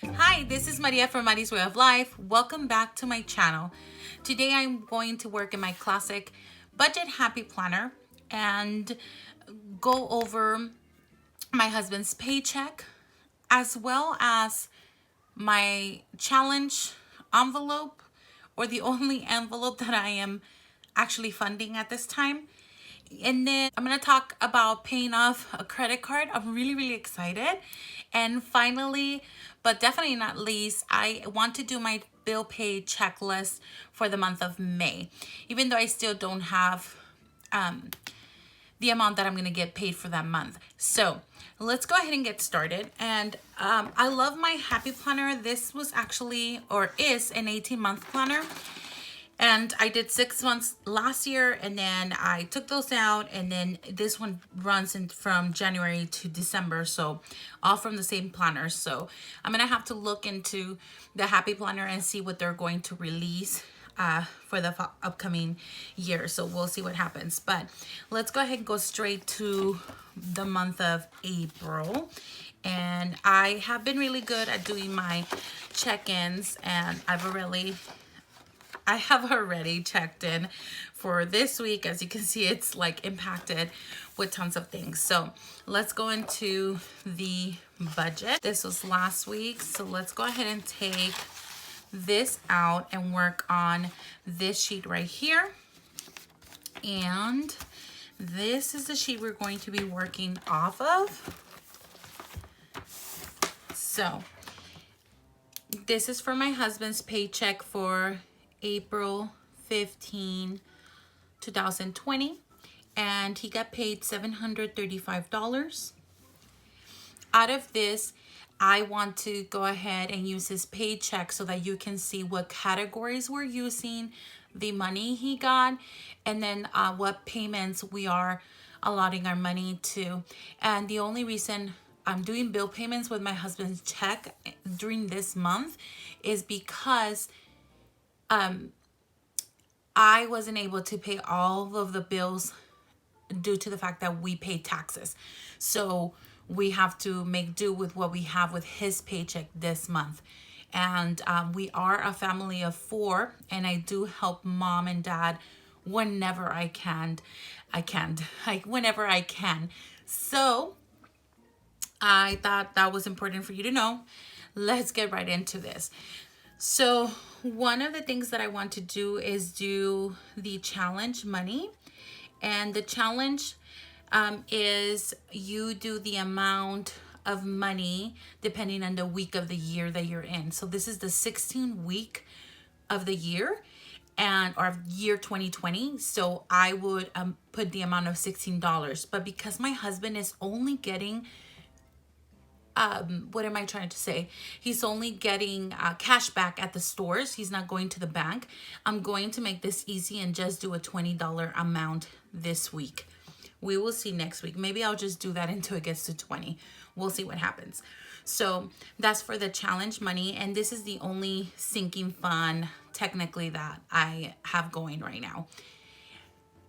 Hi, this is Maria from Mari's Way of Life. Welcome back to my channel. Today I'm going to work in my classic budget happy planner and go over my husband's paycheck as well as my challenge envelope, or the only envelope that I am actually funding at this time. And then I'm gonna talk about paying off a credit card. I'm really excited. And finally, but definitely not least, I want to do my bill pay checklist for the month of May, even though I still don't have the amount that I'm gonna get paid for that month. So let's go ahead and get started. And I love my happy planner. This was actually, or is, an 18-month planner. And I did 6 months last year, and then I took those out, and then this one runs from January to December, so all from the same planner. So I'm gonna have to look into the Happy Planner and see what they're going to release for the upcoming year. So we'll see what happens. But let's go ahead and go straight to the month of April. And I have been really good at doing my check-ins, and I have already checked in for this week. As you can see, it's like impacted with tons of things. So let's go into the budget. This was last week. So let's go ahead and take this out and work on this sheet right here. And this is the sheet we're going to be working off of. So this is for my husband's paycheck for April 15, 2020, and he got paid $735. Out of this, I want to go ahead and use his paycheck so that you can see what categories we're using, the money he got, and then what payments we are allotting our money to. And the only reason I'm doing bill payments with my husband's check during this month is because I wasn't able to pay all of the bills due to the fact that we pay taxes. So we have to make do with what we have with his paycheck this month. And we are a family of 4, and I do help mom and dad whenever I can. Whenever I can. So I thought that was important for you to know. Let's get right into this. So one of the things that I want to do is do the challenge money. And the challenge is you do the amount of money depending on the week of the year that you're in. So this is the 16th week of the year, and or year 2020. So I would put the amount of $16. But because my husband is only getting what am I trying to say? He's only getting cash back at the stores. He's not going to the bank. I'm going to make this easy and just do a $20 amount this week. We will see next week. Maybe I'll just do that until it gets to 20. We'll see what happens. So that's for the challenge money. And this is the only sinking fund technically that I have going right now.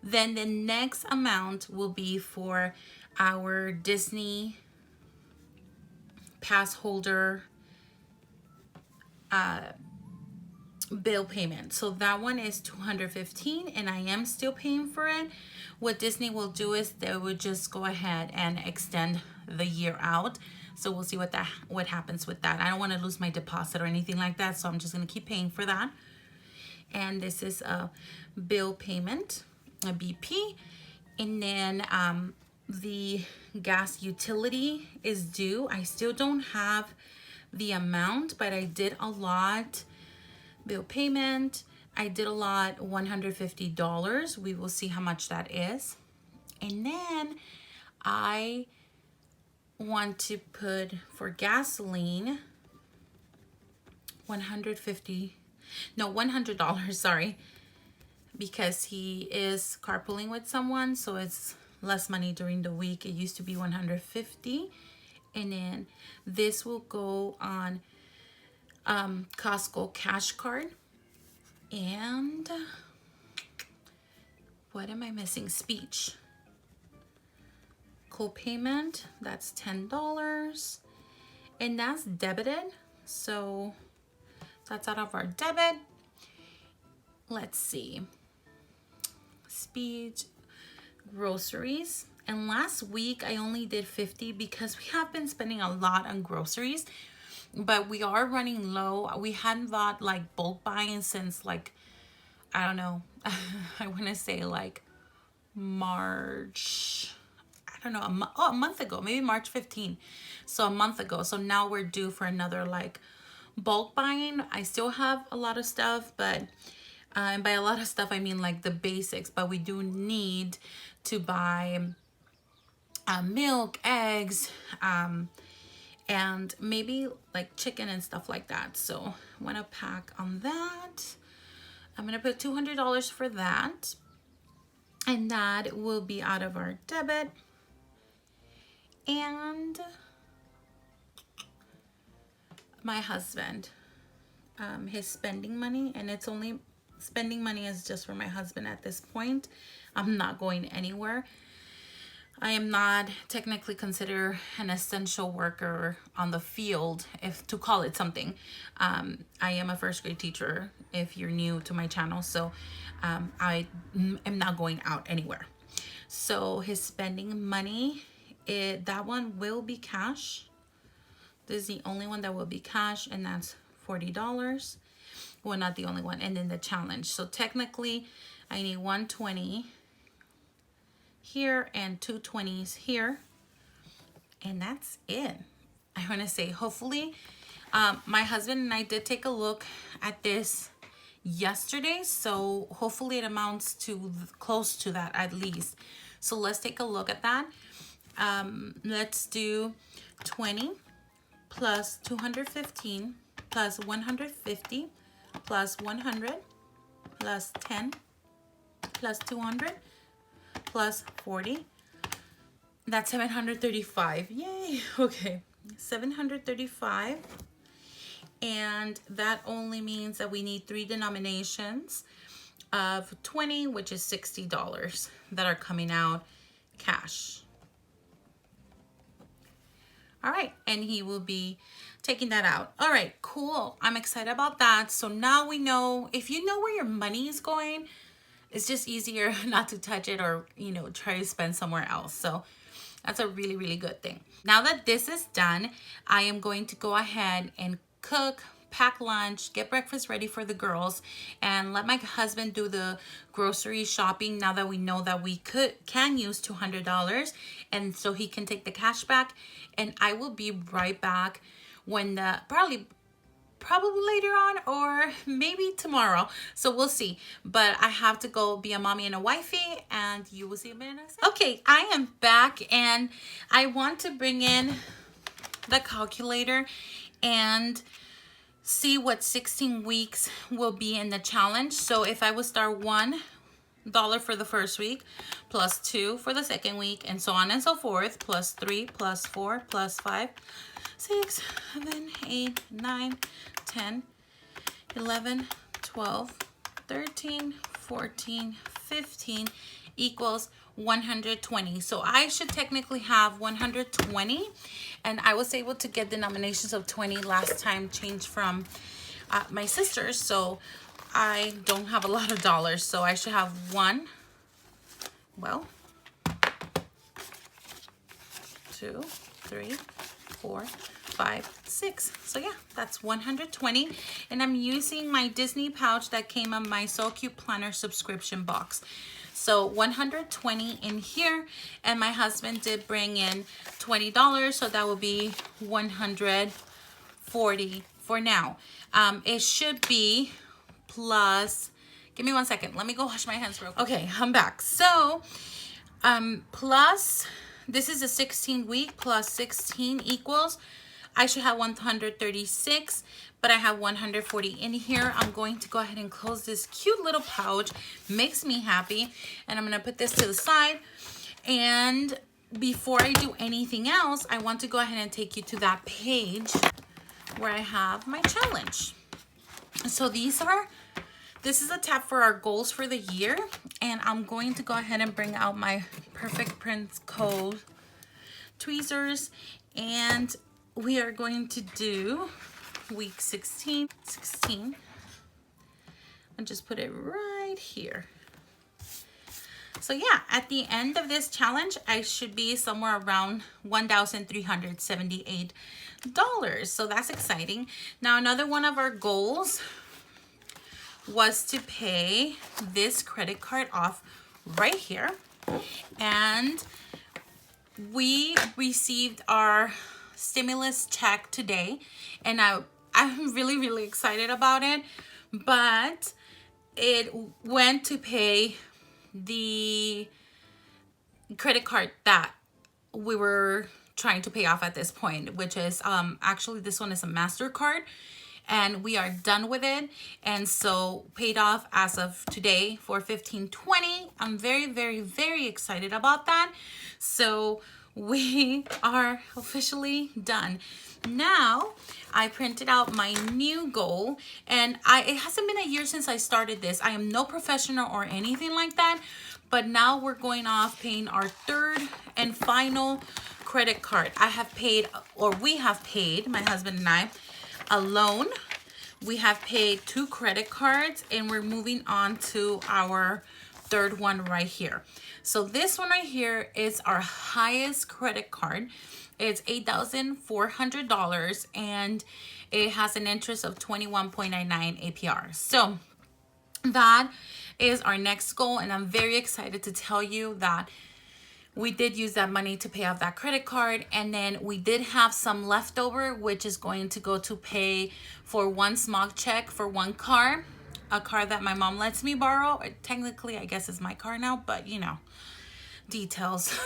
Then the next amount will be for our Disney pass holder bill payment. So that one is $215, and I am still paying for it. What Disney will do is they would just go ahead and extend the year out. So we'll see what happens with that. I don't want to lose my deposit or anything like that, so I'm just going to keep paying for that. And this is a bill payment, a BP. And then the gas utility is due. I still don't have the amount, but I did a lot bill payment. I did a lot, $150. We will see how much that is. And then I want to put for gasoline $100, sorry, because he is carpooling with someone, so it's less money during the week. It used to be $150, and then this will go on Costco cash card. And what am I missing? Speech co-payment, that's $10, and that's debited. So that's out of our debit. Let's see. Speed, groceries. And last week I only did 50 because we have been spending a lot on groceries, but we are running low. We hadn't bought like bulk buying since like, I don't know, I want to say like March, I don't know, a month ago, maybe March 15. So a month ago. So now we're due for another like bulk buying. I still have a lot of stuff, but and by a lot of stuff I mean like the basics, but we do need to buy milk, eggs, and maybe like chicken and stuff like that. So I want to pack on that. I'm gonna put $200 for that, and that will be out of our debit. And my husband, his spending money, and it's only spending money is just for my husband at this point. I'm not going anywhere. I am not technically considered an essential worker on the field, if to call it something. I am a first grade teacher if you're new to my channel, so I am not going out anywhere. So his spending money, that one will be cash. This is the only one that will be cash, and that's $40. Well, not the only one. And then the challenge. So technically I need 120 here and 220s here, and that's it. I want to say hopefully my husband and I did take a look at this yesterday, so hopefully it amounts to close to that at least. So let's take a look at that. Let's do 20 plus 215 plus 150 plus 100 plus 10 plus 200 plus 40. That's 735. Yay. Okay, 735. And that only means that we need 3 denominations of 20, which is $60 that are coming out cash. All right, and he will be taking that out. All right, cool. I'm excited about that. So now we know, if you know where your money is going, it's just easier not to touch it or, you know, try to spend somewhere else. So that's a really, really good thing. Now that this is done, I am going to go ahead and cook, pack lunch, get breakfast ready for the girls, and let my husband do the grocery shopping now that we know that we can use $200, and so he can take the cash back. And I will be right back when the probably later on or maybe tomorrow, so we'll see. But I have to go be a mommy and a wifey, and you will see a minute next. Okay, I am back, and I want to bring in the calculator and see what 16 weeks will be in the challenge. So if I would start $1 for the first week, plus 2 for the second week, and so on and so forth, plus 3, plus 4, plus 5, 6, 7, 8, 9, 10, 11, 12, 13, 14, 15 equals 120. So I should technically have 120, and I was able to get denominations of 20 last time, changed from my sister's, so I don't have a lot of dollars. So I should have 1, well, 2, 3, 4, 5, 6. So yeah, that's 120. And I'm using my Disney pouch that came on my So Cute Planner subscription box. So 120 in here, and my husband did bring in $20, so that will be 140 for now. It should be plus, give me 1 second, let me go wash my hands real quick. Okay, I'm back. So plus, this is a 16 week, plus 16 equals, I should have 136, but I have 140 in here. I'm going to go ahead and close this cute little pouch. Makes me happy. And I'm going to put this to the side. And before I do anything else, I want to go ahead and take you to that page where I have my challenge. So this is a tab for our goals for the year. And I'm going to go ahead and bring out my Perfect Prints Code tweezers, and we are going to do week 16. And just put it right here. So yeah, at the end of this challenge, I should be somewhere around $1,378. So that's exciting. Now, another one of our goals was to pay this credit card off right here. And we received our stimulus check today, and I'm really, really excited about it. But it went to pay the credit card that we were trying to pay off at this point, which is actually this one is a MasterCard, and we are done with it, and so paid off as of today for $1,520. I'm very, very, very excited about that. So we are officially done. Now I printed out my new goal, and it hasn't been a year since I started this. I am no professional or anything like that, but now we're going off paying our third and final credit card. I have paid, or we have paid, my husband and I, alone. We have paid 2 credit cards, and we're moving on to our third one right here. So this one right here is our highest credit card. It's $8,400, and it has an interest of 21.99 APR. So that is our next goal, and I'm very excited to tell you that we did use that money to pay off that credit card, and then we did have some leftover, which is going to go to pay for one small check for one car, a car that my mom lets me borrow. Technically, I guess it's my car now, but you know, details.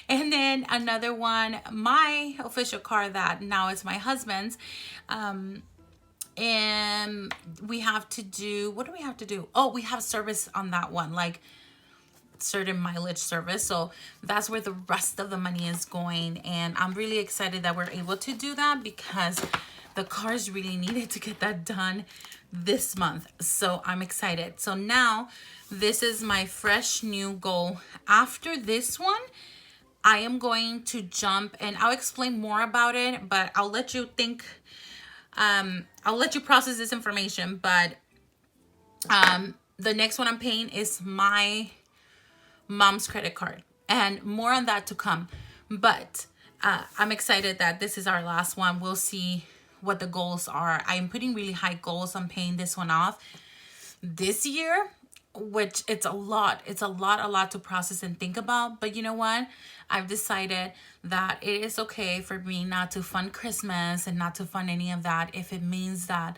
And then another one, my official car that now is my husband's. And we have to do, what do we have to do? Oh, we have service on that one, like certain mileage service. So that's where the rest of the money is going, and I'm really excited that we're able to do that because the cars really needed to get that done this month. So I'm excited. So now this is my fresh new goal. After this one, I am going to jump, and I'll explain more about it, but I'll let you think, I'll let you process this information. But the next one I'm paying is my mom's credit card, and more on that to come. But I'm excited that this is our last one. We'll see what the goals are. I'm putting really high goals on paying this one off this year, which it's a lot to process and think about. But you know what? I've decided that it is okay for me not to fund Christmas and not to fund any of that if it means that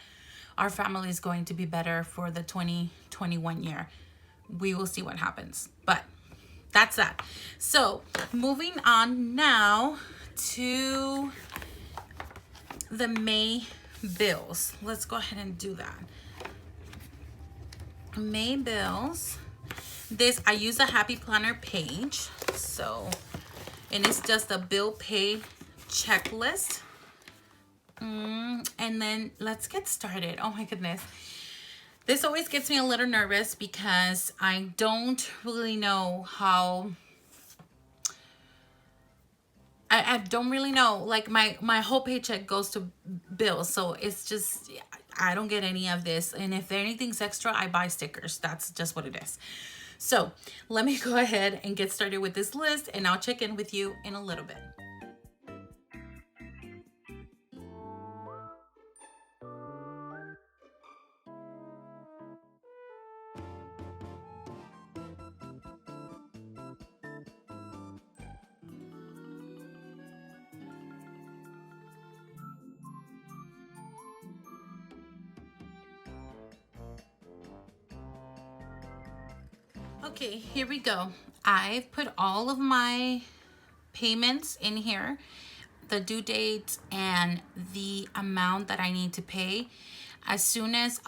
our family is going to be better for the 2021 year. We will see what happens, but that's that. So moving on now to the May bills. Let's go ahead and do that. May bills. This, I use a Happy Planner page. So, and it's just a bill pay checklist. And then let's get started. Oh my goodness. This always gets me a little nervous because I don't really know how, I don't really know, like my whole paycheck goes to bills. So it's just, I don't get any of this. And if anything's extra, I buy stickers. That's just what it is. So let me go ahead and get started with this list, and I'll check in with you in a little bit. Okay, here we go. I've put all of my payments in here, the due dates and the amount that I need to pay. As soon as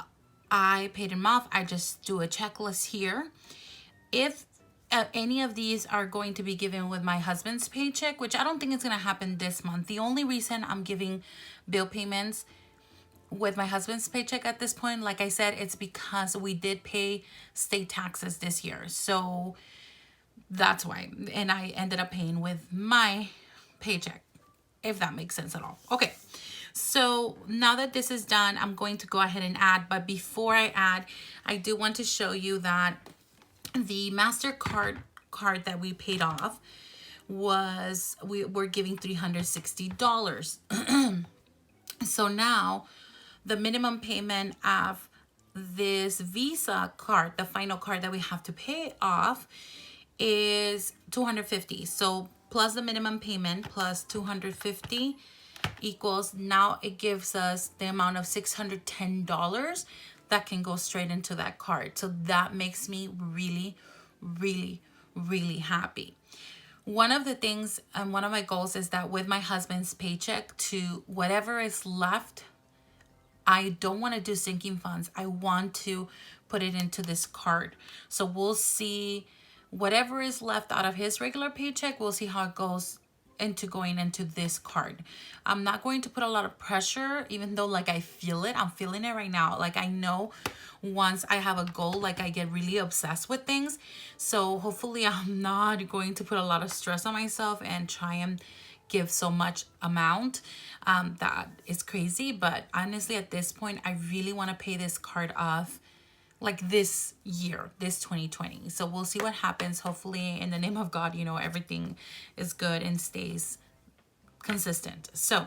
I paid them off, I just do a checklist here. If any of these are going to be given with my husband's paycheck, which I don't think it's going to happen this month. The only reason I'm giving bill payments with my husband's paycheck at this point, like I said, it's because we did pay state taxes this year. So that's why. And I ended up paying with my paycheck, if that makes sense at all. Okay. So now that this is done, I'm going to go ahead and add. But before I add, I do want to show you that the MasterCard card that we paid off was, we were giving $360. So now the minimum payment of this Visa card, the final card that we have to pay off, is $250. So plus the minimum payment plus $250 equals, now it gives us the amount of $610 that can go straight into that card. So that makes me really, really, really happy. One of the things and one of my goals is that with my husband's paycheck, to whatever is left, I don't want to do sinking funds. I want to put it into this card. So we'll see whatever is left out of his regular paycheck. We'll see how it goes into going into this card. I'm not going to put a lot of pressure, even though like I feel it. I'm feeling it right now. Like I know once I have a goal, like I get really obsessed with things. So hopefully I'm not going to put a lot of stress on myself and try and give so much amount. That is crazy. But honestly, at this point, I really want to pay this card off like this year, this 2020. So we'll see what happens. Hopefully in the name of God, you know, everything is good and stays consistent. So,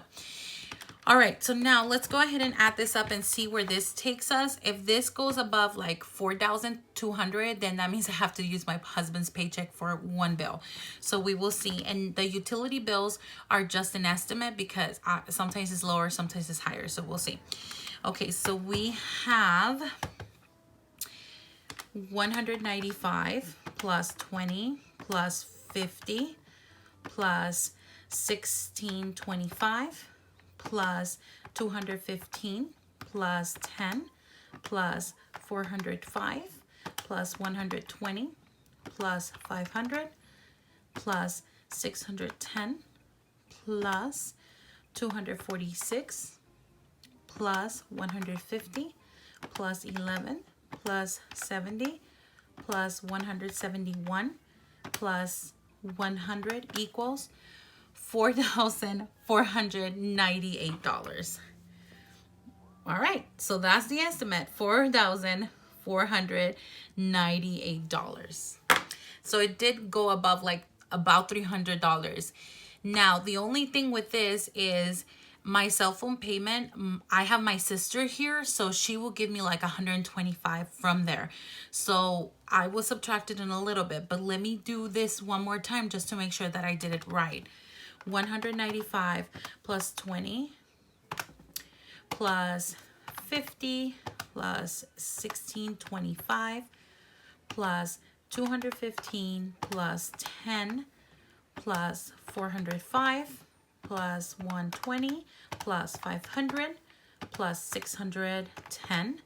all right. So now let's go ahead and add this up and see where this takes us. If this goes above like 4,200, then that means I have to use my husband's paycheck for one bill. So we will see. And the utility bills are just an estimate because sometimes it's lower, sometimes it's higher. So we'll see. Okay. So we have 195 plus 20 plus 50 plus 1625 plus 215 plus 10 plus 405 plus 120 plus 500 plus 610 plus 246 plus 150 plus 11 plus 70 plus 171 plus 100 equals $4,498. All right, so that's the estimate, $4,498. So it did go above like about $300. Now, the only thing with this is my cell phone payment. I have my sister here, so she will give me like 125 from there. So I will subtract it in a little bit, but let me do this one more time just to make sure that I did it right. 195 plus 20 plus 50 plus 1625 plus 215 plus 10 plus 405 plus 120 plus 500 plus 610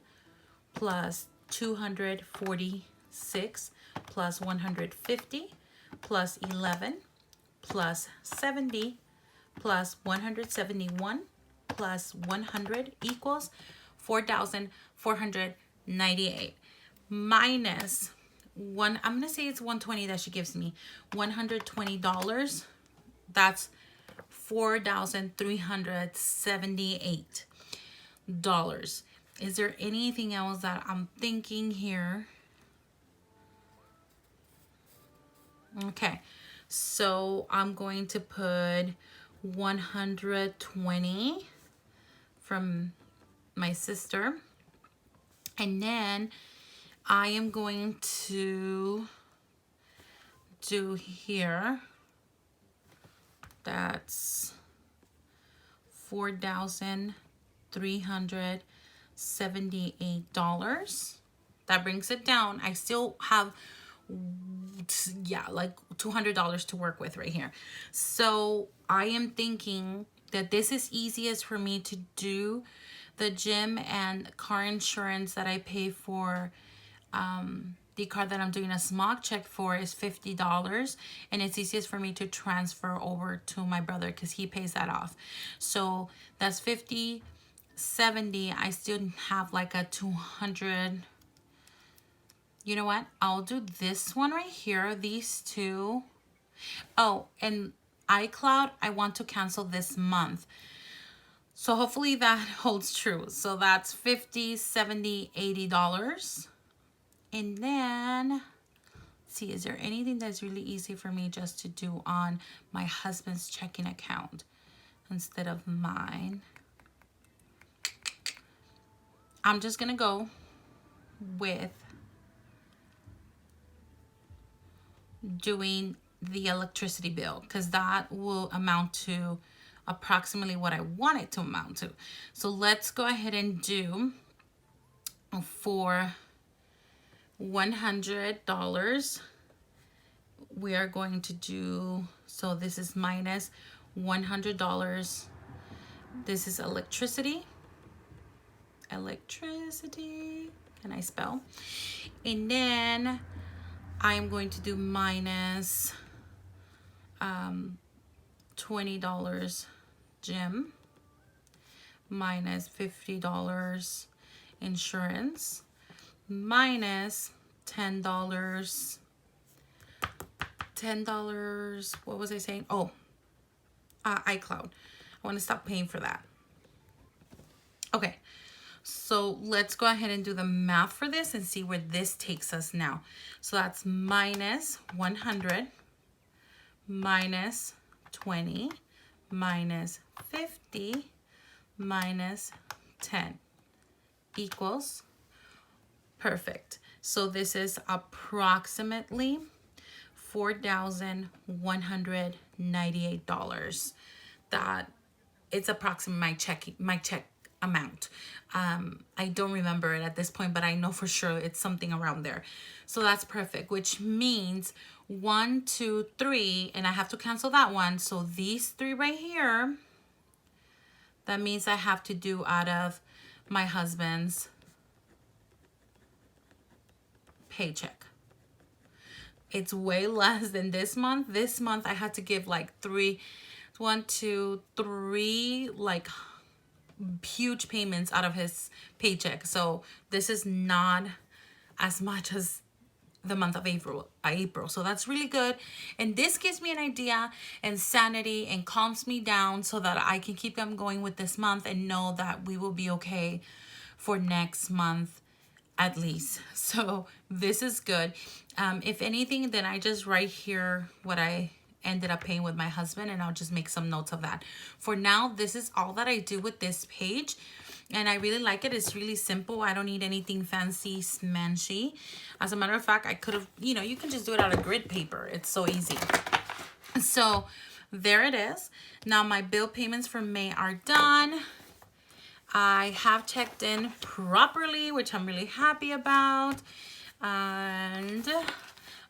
plus 246 plus 150 plus 11 plus 70 plus 171 plus 100 equals 4,498 minus one. I'm gonna say it's 120 that she gives me. $120. That's $4,378. Is there anything else that I'm thinking here? Okay, so I'm going to put 120 from my sister, and then I am going to do here, that's $4,378. That brings it down. I still have, yeah, like $200 to work with right here. So I am thinking that this is easiest for me to do. The gym and car insurance that I pay for, the car that I'm doing a smog check for is $50, and it's easiest for me to transfer over to my brother because he pays that off. So that's 50, 70. I still have like a 200. You know what? I'll do this one right here, these two. Oh, and iCloud, I want to cancel this month. So hopefully that holds true. So that's $50, $70, $80. And then, see, is there anything that's really easy for me just to do on my husband's checking account instead of mine? I'm just gonna go with doing the electricity bill because that will amount to approximately what I want it to amount to. So let's go ahead and do for $100. We are going to do, so this is minus $100. This is electricity. Electricity, can I spell? And then I'm going to do minus $20 gym, minus $50 insurance, minus $10, what was I saying? Oh, iCloud. I want to stop paying for that. Okay, so let's go ahead and do the math for this and see where this takes us now. So that's minus 100 minus 20 minus 50 minus 10 equals perfect. So this is approximately $4,198. That it's approximately my check amount. I don't remember it at this point, but I know for sure it's something around there. So that's perfect, which means 1, 2, 3, and I have to cancel that one. So these 3 right here, that means I have to do out of my husband's paycheck. It's way less than this month. This month I had to give like 1, 2, 3 like huge payments out of his paycheck. So this is not as much as the month of April. So that's really good. And this gives me an idea and sanity and calms me down so that I can keep on going with this month and know that we will be okay for next month at least. So this is good. If anything, then I just write here what I ended up paying with my husband, and I'll just make some notes of that. For now, this is all that I do with this page, and I really like it. It's really simple. I don't need anything fancy smanchy. As a matter of fact, I could have, you can just do it out of grid paper. It's so easy. So there it is. Now my bill payments for May are done. I have checked in properly, which I'm really happy about. And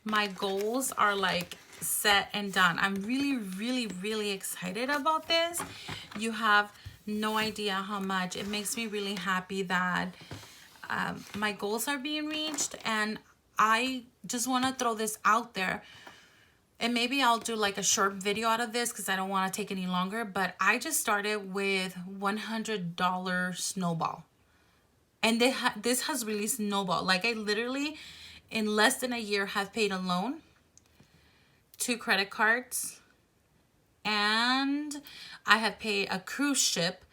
my goals are like set and done. I'm really, really, really excited about this. You have no idea how much it makes me really happy that my goals are being reached. And I just want to throw this out there. And maybe I'll do like a short video out of this because I don't want to take any longer. But I just started with $100 Snowball. And this has really snowballed. Like I literally, in less than a year, have paid a loan, 2 credit cards, and I have paid a cruise ship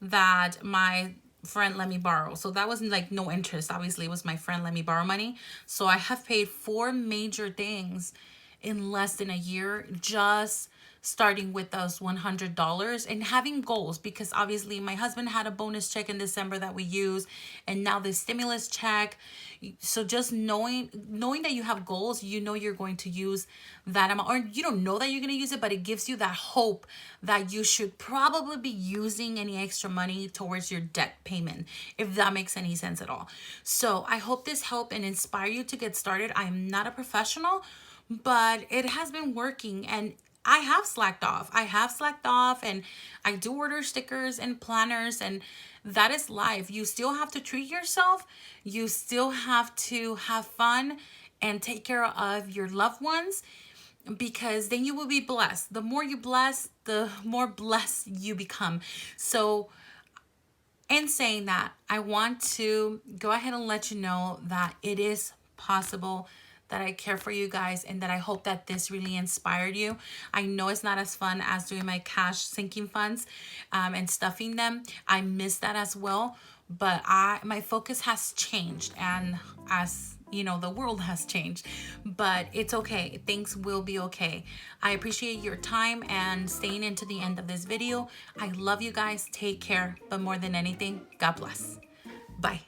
that my friend let me borrow. So that wasn't like no interest. Obviously, it was my friend let me borrow money. So I have paid 4 major things in less than a year, just starting with those $100 and having goals, because obviously my husband had a bonus check in December that we used, and now the stimulus check. So just knowing that you have goals, you're going to use that amount, or you don't know that you're going to use it, but it gives you that hope that you should probably be using any extra money towards your debt payment, if that makes any sense at all. So I hope this helped and inspire you to get started. I am not a professional, but it has been working, and I have slacked off. And I do order stickers and planners, and that is life. You still have to treat yourself. You still have to have fun and take care of your loved ones, because then you will be blessed. The more you bless, the more blessed you become. So in saying that, I want to go ahead and let you know that it is possible that I care for you guys, and that I hope that this really inspired you. I know it's not as fun as doing my cash sinking funds and stuffing them. I miss that as well, but my focus has changed, and as you know, the world has changed, but it's okay. Things will be okay. I appreciate your time and staying into the end of this video. I love you guys. Take care, but more than anything, God bless. Bye.